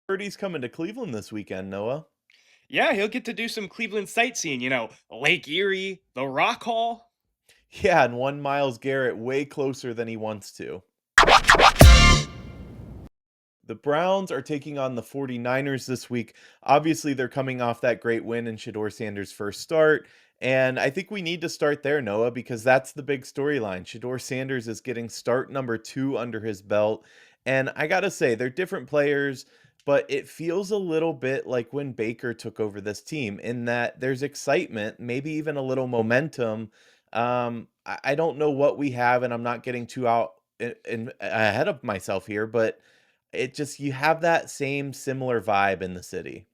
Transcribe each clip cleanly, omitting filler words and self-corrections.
Heard he's coming to Cleveland this weekend, Noah. Yeah, he'll get to do some Cleveland sightseeing, Lake Erie, the Rock Hall. Yeah, and one Myles Garrett way closer than he wants to. The Browns are taking on the 49ers this week. Obviously, they're coming off that great win in Shedeur Sanders' first start. And I think we need to start there, Noah, because that's the big storyline. Shedeur Sanders is getting start number 2 under his belt. And I got to say, they're different players, but it feels a little bit like when Baker took over this team in that there's excitement, maybe even a little momentum. I don't know what we have, and I'm not getting too out ahead of myself here, but it just you have that same similar vibe in the city.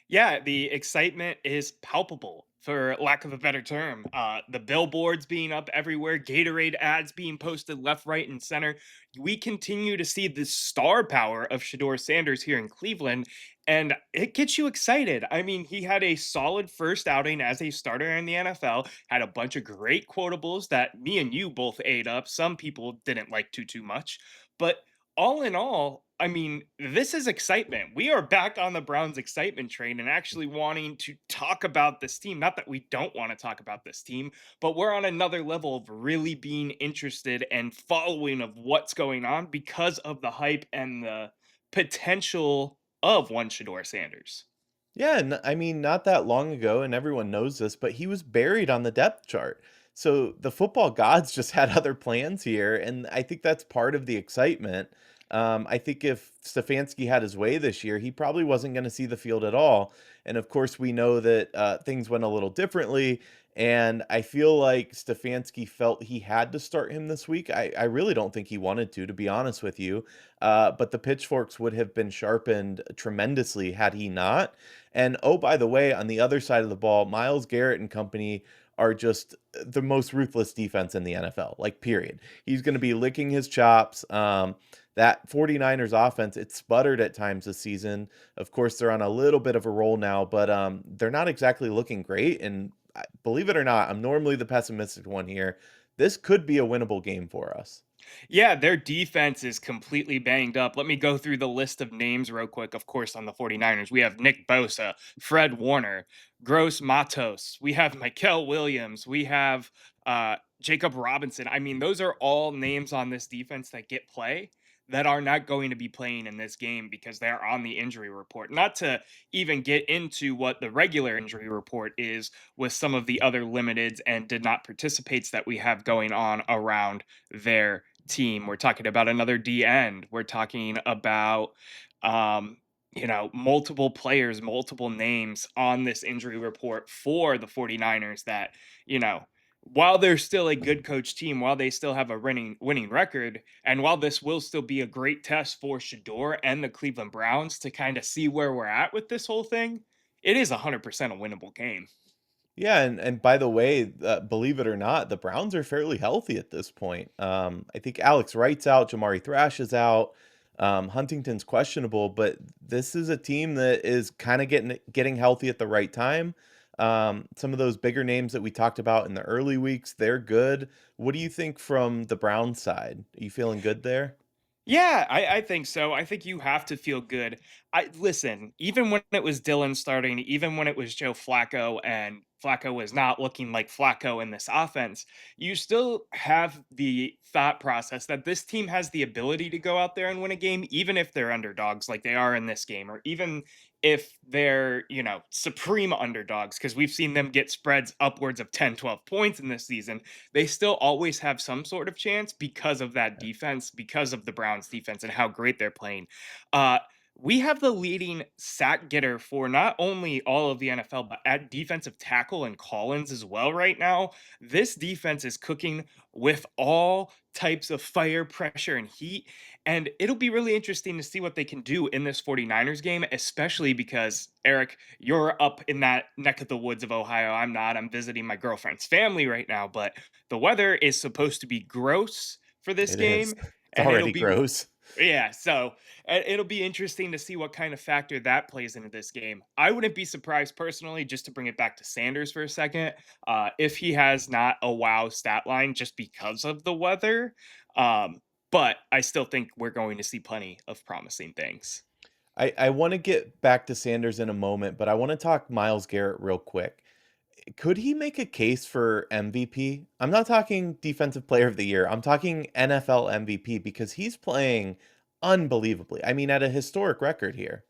Yeah, the excitement is palpable, for lack of a better term. The billboards being up everywhere, Gatorade ads being posted left, right, and center. We continue to see the star power of Shador Sanders here in Cleveland, and it gets you excited. I mean, he had a solid first outing as a starter in the NFL, had a bunch of great quotables that me and you both ate up. Some people didn't like too much, but all in all, I mean, this is excitement. We are back on the Browns excitement train and actually wanting to talk about this team. Not that we don't want to talk about this team, but we're on another level of really being interested and following of what's going on because of the hype and the potential of one Shador Sanders. Yeah, I mean, not that long ago, and everyone knows this, but he was buried on the depth chart. So the football gods just had other plans here, and I think that's part of the excitement. I think if Stefanski had his way this year, he probably wasn't going to see the field at all. And of course, we know that things went a little differently. And I feel like Stefanski felt he had to start him this week. I really don't think he wanted to be honest with you. But the pitchforks would have been sharpened tremendously had he not. And oh, by the way, on the other side of the ball, Myles Garrett and company are just the most ruthless defense in the NFL, like, period. He's going to be licking his chops. That 49ers offense, it sputtered at times this season. Of course, they're on a little bit of a roll now, but they're not exactly looking great. And believe it or not, I'm normally the pessimistic one here. This could be a winnable game for us. Yeah, their defense is completely banged up. Let me go through the list of names real quick. Of course, on the 49ers, we have Nick Bosa, Fred Warner, Gross Matos, we have Mikel Williams, we have Jacob Robinson. I mean, those are all names on this defense that get play that are not going to be playing in this game because they're on the injury report. Not to even get into what the regular injury report is with some of the other limiteds and did not participates that we have going on around their team. We're talking about another D end. We're talking about um, multiple players, multiple names on this injury report for the 49ers that, you know, while they're still a good coach team, while they still have a winning record, and while this will still be a great test for Shador and the Cleveland Browns to kind of see where we're at with this whole thing, it is 100% a winnable game. Yeah, and by the way, believe it or not, the Browns are fairly healthy at this point. I think Alex Wright's out, Jamari Thrash is out, Huntington's questionable, but this is a team that is kind of getting healthy at the right time. Some of those bigger names that we talked about in the early weeks, they're good. What do you think from the Browns side? Are you feeling good there? Yeah, I think so. I think you have to feel good. I listen, even when it was Dylan starting, even when it was Joe Flacco and Flacco was not looking like Flacco in this offense, you still have the thought process that this team has the ability to go out there and win a game, even if they're underdogs like they are in this game, or even if they're, supreme underdogs, because we've seen them get spreads upwards of 10, 12 points in this season. They still always have some sort of chance because of that defense, because of the Browns defense and how great they're playing. Uh, we have the leading sack getter for not only all of the NFL, but at defensive tackle and Collins as well right now. This defense is cooking with all types of fire, pressure, and heat. And it'll be really interesting to see what they can do in this 49ers game, especially because, Erik, you're up in that neck of the woods of Ohio. I'm not. I'm visiting my girlfriend's family right now, but the weather is supposed to be gross for this It is. game, It's and it'll already be gross. yeah, so it'll be interesting to see what kind of factor that plays into this game. I wouldn't be surprised personally, just to bring it back to Sanders for a second, if he has not a wow stat line just because of the weather. Um, but I still think we're going to see plenty of promising things. I wanna get back to Sanders in a moment, but I wanna talk Myles Garrett real quick. Could he make a case for MVP? I'm not talking defensive player of the year. I'm talking NFL MVP because he's playing unbelievably. I mean, at a historic record here.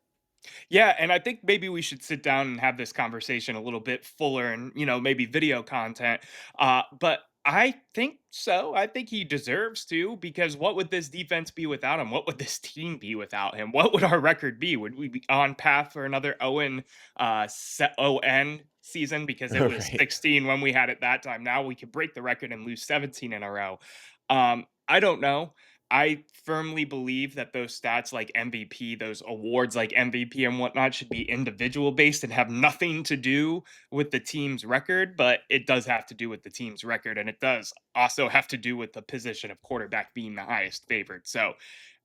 Yeah, and I think maybe we should sit down and have this conversation a little bit fuller and, maybe video content. But I think so. I think he deserves to because what would this defense be without him? What would this team be without him? What would our record be? Would we be on path for another ON season because it was Right. 16 when we had it that time? Now we could break the record and lose 17 in a row. I don't know. I firmly believe that those stats like MVP, those awards like MVP and whatnot should be individual based and have nothing to do with the team's record, but it does have to do with the team's record. And it does also have to do with the position of quarterback being the highest favored. So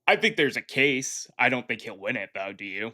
I think there's a case. I don't think he'll win it though. Do you?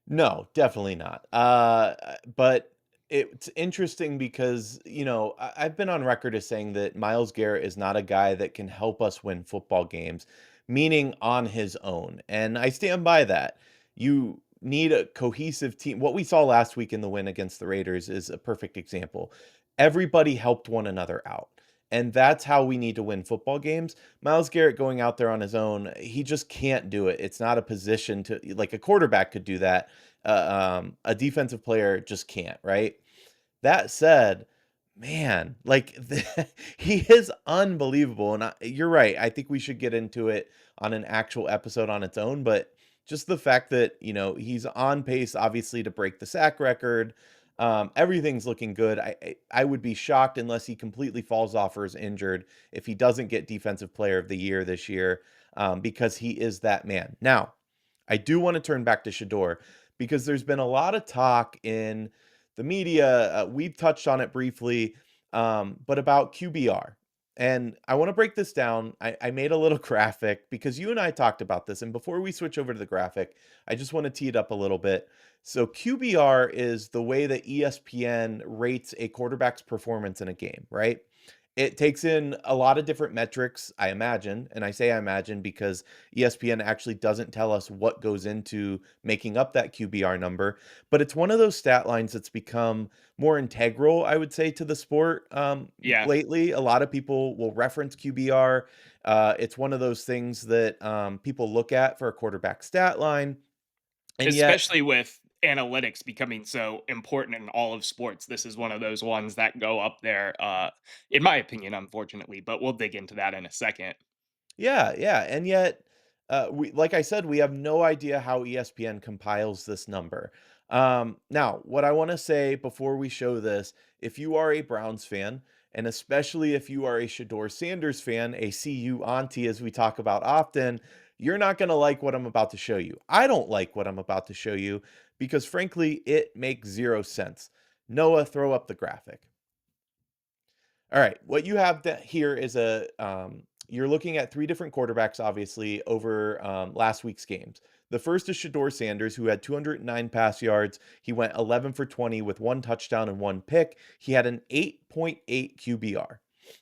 No, definitely not. But it's interesting because, I've been on record as saying that Myles Garrett is not a guy that can help us win football games, meaning on his own. And I stand by that. You need a cohesive team. What we saw last week in the win against the Raiders is a perfect example. Everybody helped one another out. And that's how we need to win football games. Myles Garrett going out there on his own, he just can't do it. It's not a position to like a quarterback could do that. A defensive player just can't, right? That said, man, like he is unbelievable, and you're right. I think we should get into it on an actual episode on its own. But just the fact that he's on pace, obviously, to break the sack record. Everything's looking good. I would be shocked unless he completely falls off or is injured if he doesn't get Defensive Player of the Year this year, because he is that man. Now, I do want to turn back to Shedeur because there's been a lot of talk in the media. We've touched on it briefly, but about QBR. And I want to break this down. I made a little graphic because you and I talked about this. And before we switch over to the graphic, I just want to tee it up a little bit. So, QBR is the way that ESPN rates a quarterback's performance in a game, right? It takes in a lot of different metrics, I imagine, and I say I imagine because ESPN actually doesn't tell us what goes into making up that QBR number, but it's one of those stat lines that's become more integral, I would say, to the sport, Yeah. lately. A lot of people will reference QBR. It's one of those things that, people look at for a quarterback stat line, and yet Especially with analytics becoming so important in all of sports, this is one of those ones that go up there, in my opinion, unfortunately, but we'll dig into that in a second. yeah, yeah, and yet, we like I said, we have no idea how ESPN compiles this number. Now, what I wanna say before we show this, if you are a Browns fan, and especially if you are a Shedeur Sanders fan, a CU auntie as we talk about often, you're not gonna like what I'm about to show you. I don't like what I'm about to show you because frankly, it makes 0 sense. Noah, throw up the graphic. All right, what you have here is you're looking at three different quarterbacks, obviously, over last week's games. The first is Shedeur Sanders, who had 209 pass yards. He went 11 for 20 with one touchdown and one pick. He had an 8.8 QBR.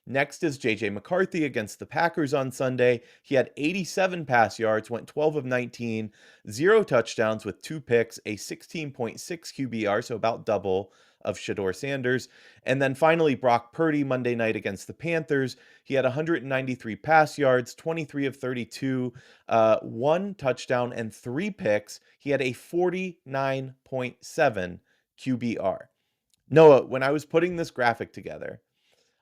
Next is JJ McCarthy against the Packers on Sunday. He had 87 pass yards, went 12 of 19, zero touchdowns with two picks, a 16.6 QBR, so about double of Shedeur Sanders. And then finally, Brock Purdy Monday night against the Panthers. He had 193 pass yards, 23 of 32, one touchdown, and three picks. He had a 49.7 QBR. Noah, when I was putting this graphic together,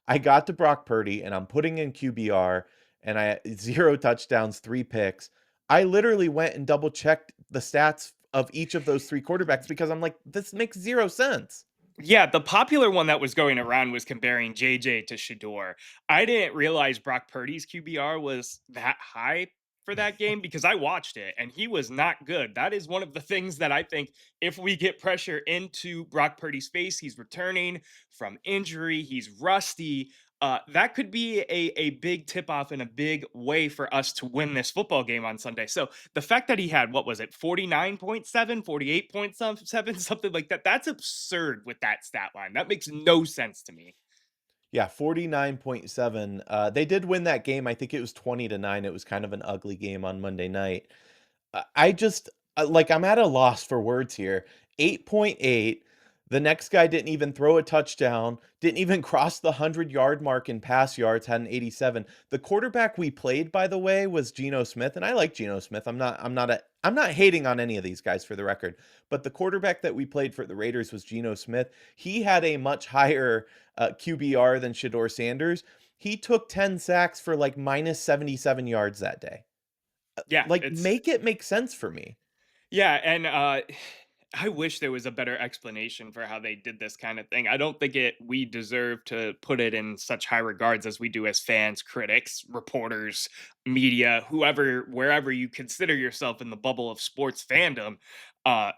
I got to Brock Purdy and I'm putting in QBR and I zero touchdowns, three picks. I literally went and double checked the stats of each of those three quarterbacks because I'm like, this makes 0 sense. Yeah, the popular one that was going around was comparing JJ to Shador. I didn't realize Brock Purdy's QBR was that high for that game because I watched it and he was not good. That is one of the things that I think if we get pressure into Brock Purdy's face, he's returning from injury, he's rusty. That could be a big tip off and a big way for us to win this football game on Sunday. So the fact that he had, what was it, 49.7, 48.7, something like that, that's absurd with that stat line. That makes no sense to me. Yeah, 49.7. They did win that game. I think it was 20-9. It was kind of an ugly game on Monday night. I just like, I'm at a loss for words here. 8.8. The next guy didn't even throw a touchdown, didn't even cross the 100-yard mark in pass yards, had an 87. The quarterback we played, by the way, was Geno Smith, and I like Geno Smith. I'm not hating on any of these guys for the record, but the quarterback that we played for the Raiders was Geno Smith. He had a much higher QBR than Shedeur Sanders. He took 10 sacks for like minus 77 yards that day. Yeah, Like, it's make it make sense for me. yeah, and I wish there was a better explanation for how they did this kind of thing. I don't think we deserve to put it in such high regards as we do as fans, critics, reporters, media, whoever, wherever you consider yourself in the bubble of sports fandom.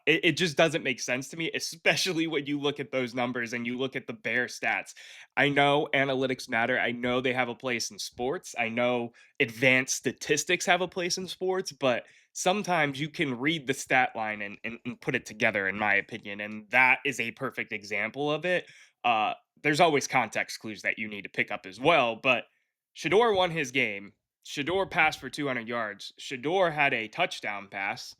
It just doesn't make sense to me, especially when you look at those numbers and you look at the bare stats. I know analytics matter. I know they have a place in sports. I know advanced statistics have a place in sports, but sometimes you can read the stat line and put it together, in my opinion. And that is a perfect example of it. There's always context clues that you need to pick up as well. But Shador won his game. Shador passed for 200 yards. Shador had a touchdown pass.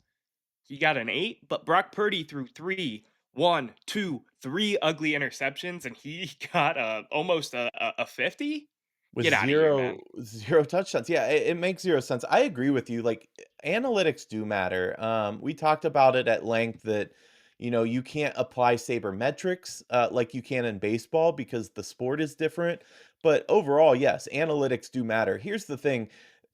He got an 8, but Brock Purdy threw three ugly interceptions, and he got almost a 50. With Get out of here, man. 0 touchdowns. Yeah, it makes 0 sense. I agree with you, like, analytics do matter. We talked about it at length that, you can't apply sabermetrics, like you can in baseball because the sport is different, but overall, yes, analytics do matter. Here's the thing,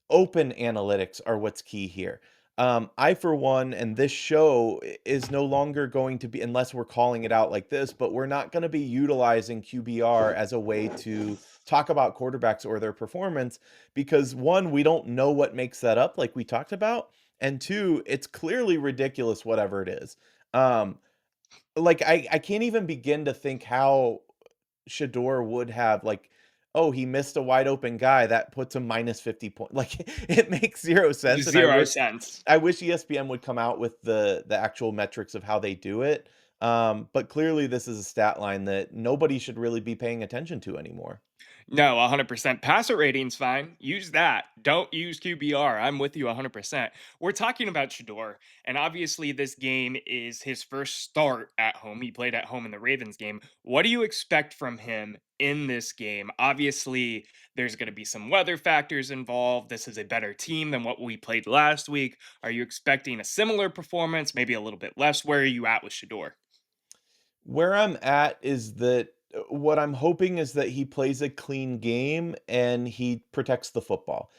open analytics are what's key here. I, for one, and this show is no longer going to be, unless we're calling it out like this, but we're not going to be utilizing QBR as a way to talk about quarterbacks or their performance because one, we don't know what makes that up, like we talked about, and two, it's clearly ridiculous, whatever it is. Um, like I can't even begin to think how Shador would have like, oh, he missed a wide open guy that puts him minus 50 point. Like it makes 0 sense. And Zero sense. I wish ESPN would come out with the actual metrics of how they do it. But clearly this is a stat line that nobody should really be paying attention to anymore. No, 100%. Passer rating's fine. Use that. Don't use QBR. I'm with you 100%. We're talking about Shador, and obviously, this game is his first start at home. He played at home in the Ravens game. What do you expect from him in this game? Obviously, there's going to be some weather factors involved. This is a better team than what we played last week. Are you expecting a similar performance, maybe a little bit less? Where are you at with Shador? Where I'm at is that what I'm hoping is that he plays a clean game and he protects the football.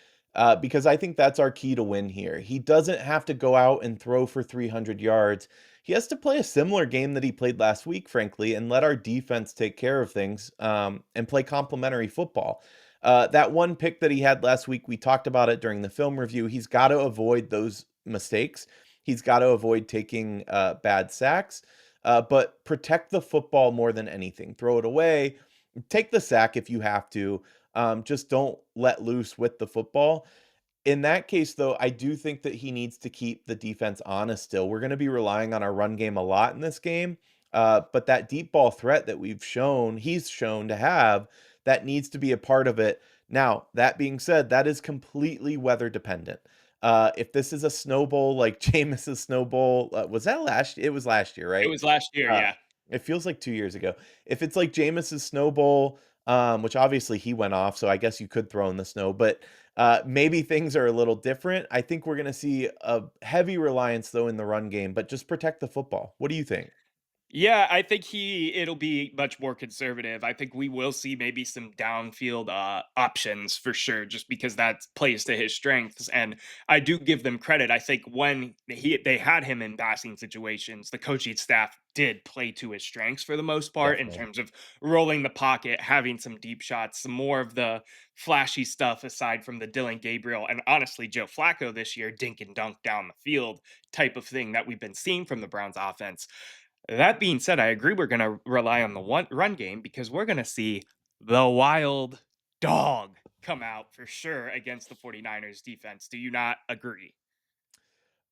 Because I think that's our key to win here. He doesn't have to go out and throw for 300 yards. He has to play a similar game that he played last week, frankly, and let our defense take care of things and play complementary football. That one pick that he had last week, we talked about it during the film review. He's got to avoid those mistakes. He's got to avoid taking bad sacks, but protect the football more than anything. Throw it away, take the sack if you have to. Just don't let loose with the football. In that case, though, I do think that he needs to keep the defense honest still. We're going to be relying on our run game a lot in this game. But that deep ball threat that he's shown to have, that needs to be a part of it. Now, that being said, that is completely weather dependent. If this is a snowball like Jameis's snowball, was that last? It was last year, It right? was last year, Uh, yeah. it feels like 2 years ago. If it's like Jameis's snowball, which obviously he went off, so I guess you could throw in the snow, but maybe things are a little different. I think we're going to see a heavy reliance though in the run game, but just protect the football. What do you think? Yeah, I think it'll be much more conservative. I think we will see maybe some downfield options for sure, just because that plays to his strengths. And I do give them credit. I think when they had him in passing situations, the coaching staff did play to his strengths for the most part in Definitely. terms of rolling the pocket, having some deep shots, some more of the flashy stuff aside from the Dylan Gabriel and honestly Joe Flacco this year, dink and dunk down the field type of thing that we've been seeing from the Browns offense. That being said, I agree we're going to rely on the run game because we're going to see the wild dog come out for sure against the 49ers defense. Do you not agree?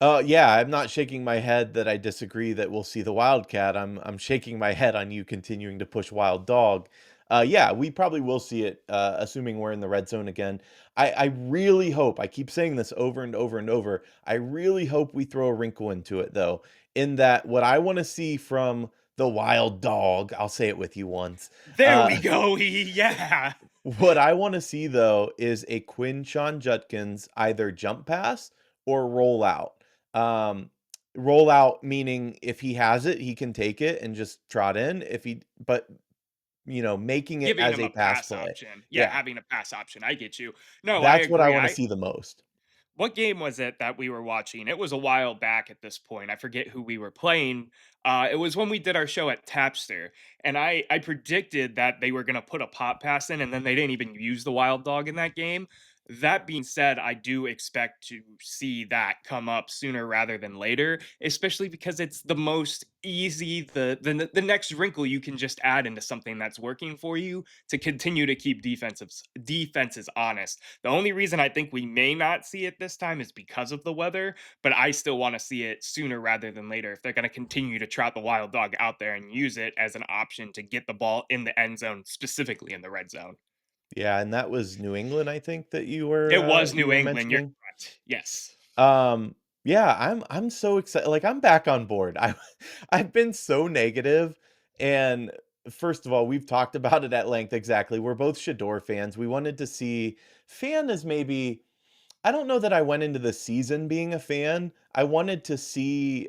Yeah, I'm not shaking my head that I disagree that we'll see the Wildcat. I'm shaking my head on you continuing to push Wild Dog. Yeah, we probably will see it, assuming we're in the red zone again. I really hope, I keep saying this over and over and over, I really hope we throw a wrinkle into it, though, in that what I wanna see from the wild dog, I'll say it with you once, There we uh, go. Yeah. what I wanna see, though, is a Quinshon Judkins either jump pass or roll out. Um, roll out meaning if he has it, he can take it and just trot in. If he but, making it Giving as him a a pass pass play. option. Yeah, Yeah, having a pass option. I get you. No, I that's what I agree. wanna I see the most. What game was it that we were watching? It was a while back at this point. I forget who we were playing. It was when we did our show at Tapster, and I predicted that they were going to put a pop pass in, and then they didn't even use the wild dog in that game. That being said, I do expect to see that come up sooner rather than later, especially because it's the most easy, the next wrinkle you can just add into something that's working for you to continue to keep defenses honest. The only reason I think we may not see it this time is because of the weather, but I still want to see it sooner rather than later if they're going to continue to trot the wild dog out there and use it as an option to get the ball in the end zone, specifically in the red zone. Yeah, and that was New England, I think, that It was you New were England. You're mentioning? correct. Yes. Um, yeah, I'm so excited. Like, I'm back on board. I've been so negative, and first of all, we've talked about it at length. Exactly, we're both Shedeur fans. We wanted to see fan is maybe, I don't know that I went into the season being a fan. I wanted to see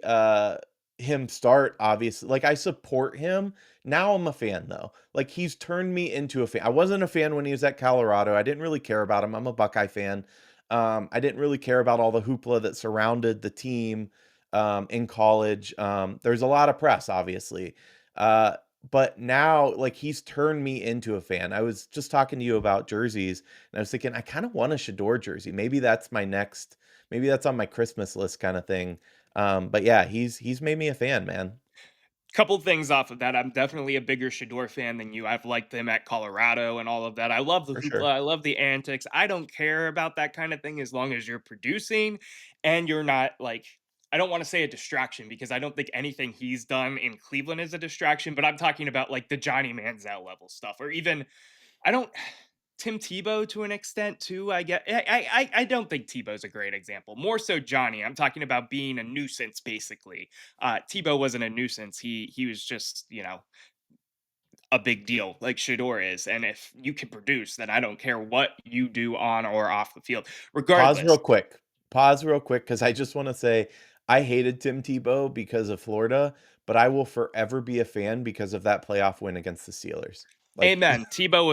him start, obviously. Like, I support him. Now I'm a fan though. Like, he's turned me into a fan. I wasn't a fan when he was at Colorado. I didn't really care about him. I'm a Buckeye fan. I didn't really care about all the hoopla that surrounded the team in college. There's a lot of press, obviously. Uh, but now, like, he's turned me into a fan. I was just talking to you about jerseys, and I was thinking, I kind of want a Shador jersey. Maybe that's my next, maybe that's on my Christmas list kind of thing. But yeah, he's made me a fan, man, Couple things off of that. I'm definitely a bigger Shador fan than you. I've liked them at Colorado and all of that. I love the for hoopla. sure. I love the antics. I don't care about that kind of thing as long as you're producing and you're not like, I don't want to say a distraction because I don't think anything he's done in Cleveland is a distraction, but I'm talking about like the Johnny Manziel level stuff or even I don't Tim Tebow to an extent too. I get. I don't think Tebow's a great example. More so Johnny. I'm talking about being a nuisance, basically. Tebow wasn't a nuisance. He was just a big deal like Shador is. And if you can produce, then I don't care what you do on or off the field. Pause real Regardless, quick. Pause real quick because I just want to say I hated Tim Tebow because of Florida, but I will forever be a fan because of that playoff win against the Steelers. Like, amen. Tebow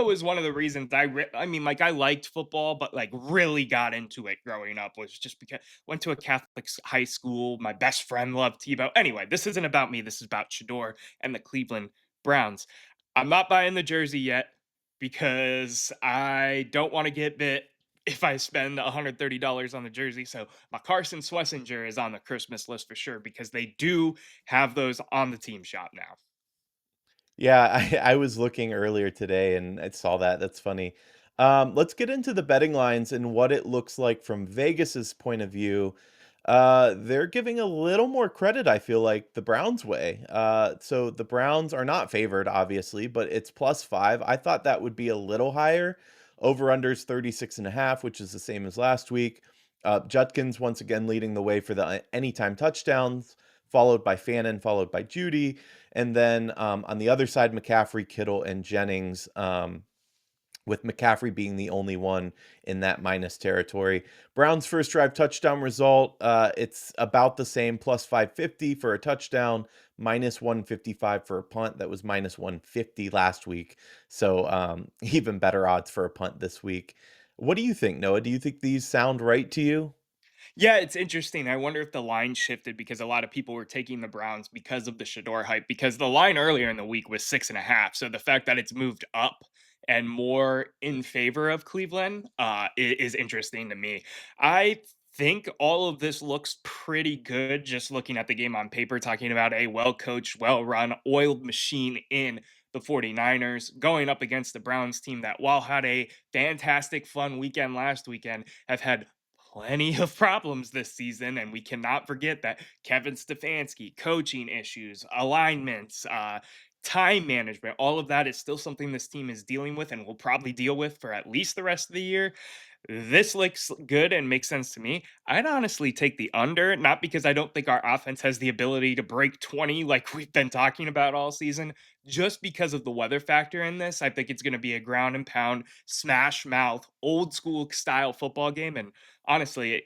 was one of the reasons I mean, like I liked football, but like really got into it growing up was just because went to a Catholic high school. My best friend loved Tebow. Anyway, this isn't about me. This is about Shador and the Cleveland Browns. I'm not buying the jersey yet because I don't want to get bit if I spend $130 on the jersey. So my Carson Swessinger is on the Christmas list for sure because they do have those on the team shop now. yeah, I was looking earlier today and I saw that. That's funny. Let's get into the betting lines and what it looks like from Vegas's point of view. They're giving a little more credit, I feel like, the Browns way. So the Browns are not favored, obviously, but it's +5. I thought that would be a little higher. Over unders 36.5, which is the same as last week. Judkins once again leading the way for the anytime touchdowns, followed by Fannin, followed by Judy. And then on the other side, McCaffrey, Kittle, and Jennings, with McCaffrey being the only one in that minus territory. Brown's first drive touchdown result, it's about the same, +550 for a touchdown, -155 for a punt. That was -150 last week. So even better odds for a punt this week. What do you think, Noah? Do you think these sound right to you? Yeah, it's interesting. I wonder if the line shifted because a lot of people were taking the Browns because of the Shador hype. Because the line earlier in the week was 6.5. So the fact that it's moved up and more in favor of Cleveland is interesting to me. I think all of this looks pretty good just looking at the game on paper, talking about a well coached, well run, oiled machine in the 49ers going up against the Browns team that, while had a fantastic, fun weekend last weekend, have had plenty of problems this season, and we cannot forget that Kevin Stefanski, coaching issues, alignments, time management, all of that is still something this team is dealing with and will probably deal with for at least the rest of the year. This looks good and makes sense to me. I'd honestly take the under, not because I don't think our offense has the ability to break 20 like we've been talking about all season, just because of the weather factor in this. I think it's going to be a ground and pound, smash mouth, old school style football game. And honestly,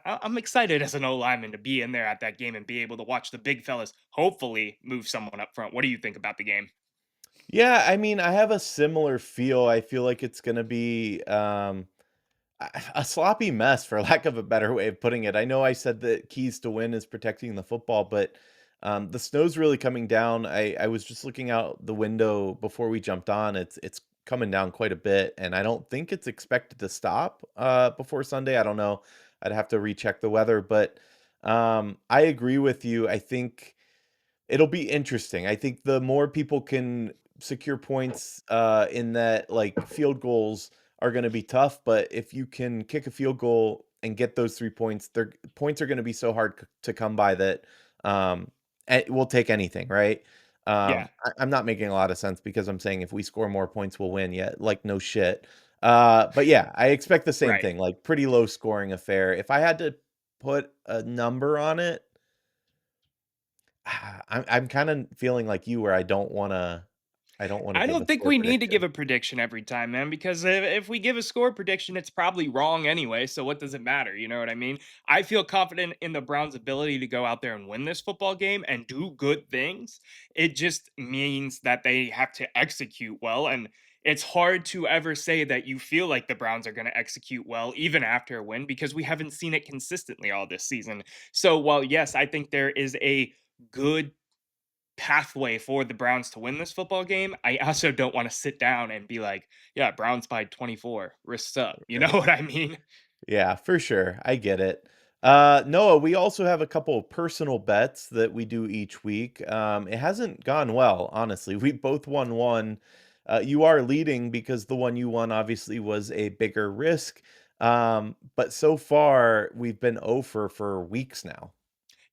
I'm excited as an O lineman to be in there at that game and be able to watch the big fellas hopefully move someone up front. What do you think about the game? Yeah, I mean, I have a similar feel. I feel like it's gonna be, a sloppy mess, for lack of a better way of putting it. I know I said that keys to win is protecting the football, but the snow's really coming down. I was just looking out the window before we jumped on. It's coming down quite a bit, and I don't think it's expected to stop before Sunday. I don't know. I'd have to recheck the weather, but I agree with you. I think it'll be interesting. I think the more people can secure points, in that, like, field goals are gonna be tough, but if you can kick a field goal and get those 3 points, their points are gonna be so hard to come by that, we'll take anything, right? Yeah, I'm not making a lot of sense because I'm saying if we score more points, we'll win, yet, like, no shit. But yeah, I expect the same right. thing, like, pretty low scoring affair. If I had to put a number on it, I'm kinda feeling like you where I don't wanna I give a don't think score we need to give prediction. a prediction every time, man, because if we give a score prediction, it's probably wrong anyway. So what does it matter? You know what I mean? I feel confident in the Browns' ability to go out there and win this football game and do good things. It just means that they have to execute well. And it's hard to ever say that you feel like the Browns are going to execute well, even after a win, because we haven't seen it consistently all this season. So while, yes, I think there is a good pathway for the Browns to win this football game, I also don't want to sit down and be like, yeah, Browns by 24, wrists up. You know Right. what I mean? Yeah, for sure. I get it. Noah, we also have a couple of personal bets that we do each week. It hasn't gone well, honestly. We both won one. You are leading because the one you won obviously was a bigger risk. But so far we've been over for weeks now.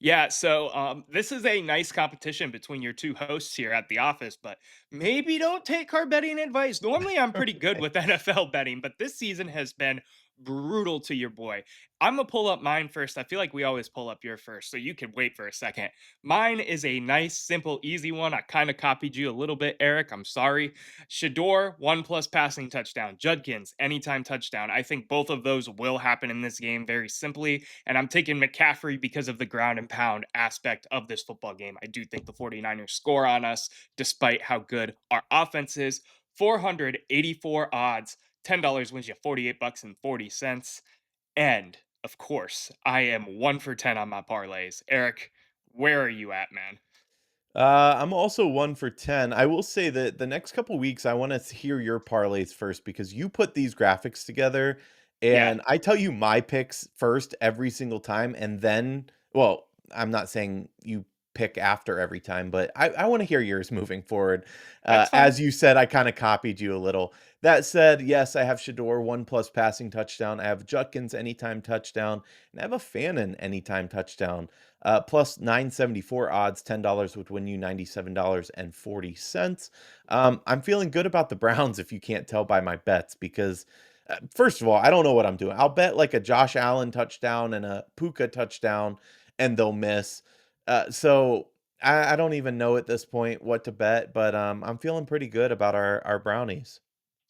Yeah, so this is a nice competition between your two hosts here at the office, but maybe don't take our betting advice. Normally, I'm pretty good with NFL betting, but this season has been brutal to your boy. I'm gonna pull up mine first. I feel like we always pull up your first, so you can wait for a second. Mine is a nice, simple, easy one. I kind of copied you a little bit, Eric. I'm sorry. Shedeur, 1+ passing touchdown. Judkins, anytime touchdown. I think both of those will happen in this game very simply. And I'm taking McCaffrey because of the ground and pound aspect of this football game. I do think the 49ers score on us, despite how good our offense is. 484 odds. $10 wins you 48 bucks and 40 cents. And of course, I am 1 for 10 on my parlays. Eric, where are you at, man? I'm also 1 for 10. I will say that the next couple weeks, I want to hear your parlays first because you put these graphics together Yeah, and I tell you my picks first every single time. And then, well, I'm not saying you pick after every time, but I want to hear yours moving forward. that's fine. As you said, I kind of copied you a little. That said, yes, I have Shador 1+ passing touchdown. I have Judkins anytime touchdown, and I have a Fannin anytime touchdown. Plus 974 odds, $10 would win you $97.40. I'm feeling good about the Browns if you can't tell by my bets because first of all, I don't know what I'm doing. I'll bet like a Josh Allen touchdown and a Puka touchdown and they'll miss. So I don't even know at this point what to bet, but I'm feeling pretty good about our brownies.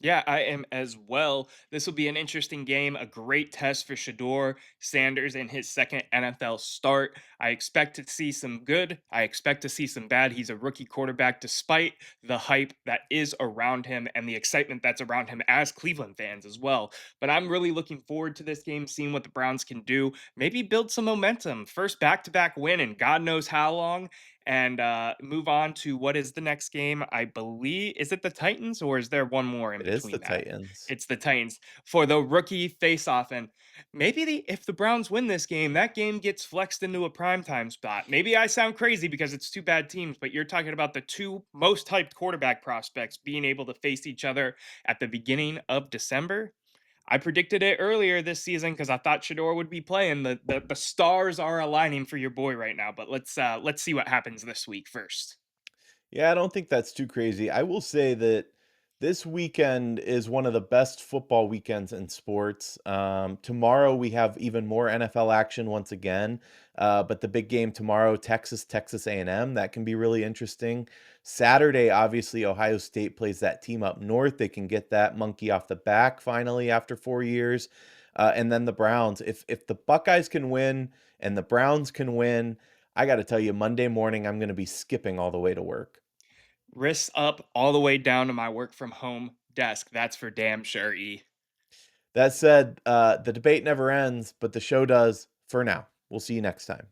Yeah, I am as well. This will be an interesting game, a great test for Shador Sanders in his second NFL start. I expect to see some good. I expect to see some bad. He's a rookie quarterback, despite the hype that is around him and the excitement that's around him as Cleveland fans as well. But I'm really looking forward to this game, seeing what the Browns can do. Maybe build some momentum. First back to back win in God knows how long, and move on to what is the next game. I believe, is it the Titans or is there one more in It is the between that? Titans. It's the Titans for the rookie face-off, and maybe if the Browns win this game, that game gets flexed into a primetime spot. Maybe I sound crazy because it's two bad teams, but you're talking about the two most hyped quarterback prospects being able to face each other at the beginning of December. I predicted it earlier this season because I thought Shador would be playing. The stars are aligning for your boy right now. But let's see what happens this week first. Yeah, I don't think that's too crazy. I will say that this weekend is one of the best football weekends in sports. Tomorrow we have even more NFL action once again, but the big game tomorrow, Texas A&M, that can be really interesting. Saturday, obviously, Ohio State plays that team up north. They can get that monkey off the back finally after 4 years, and then the Browns. If the Buckeyes can win and the Browns can win, I got to tell you, Monday morning I'm going to be skipping all the way to work. Wrists up all the way down to my work from home desk. That's for damn sure, E. That said, the debate never ends, but the show does for now. We'll see you next time.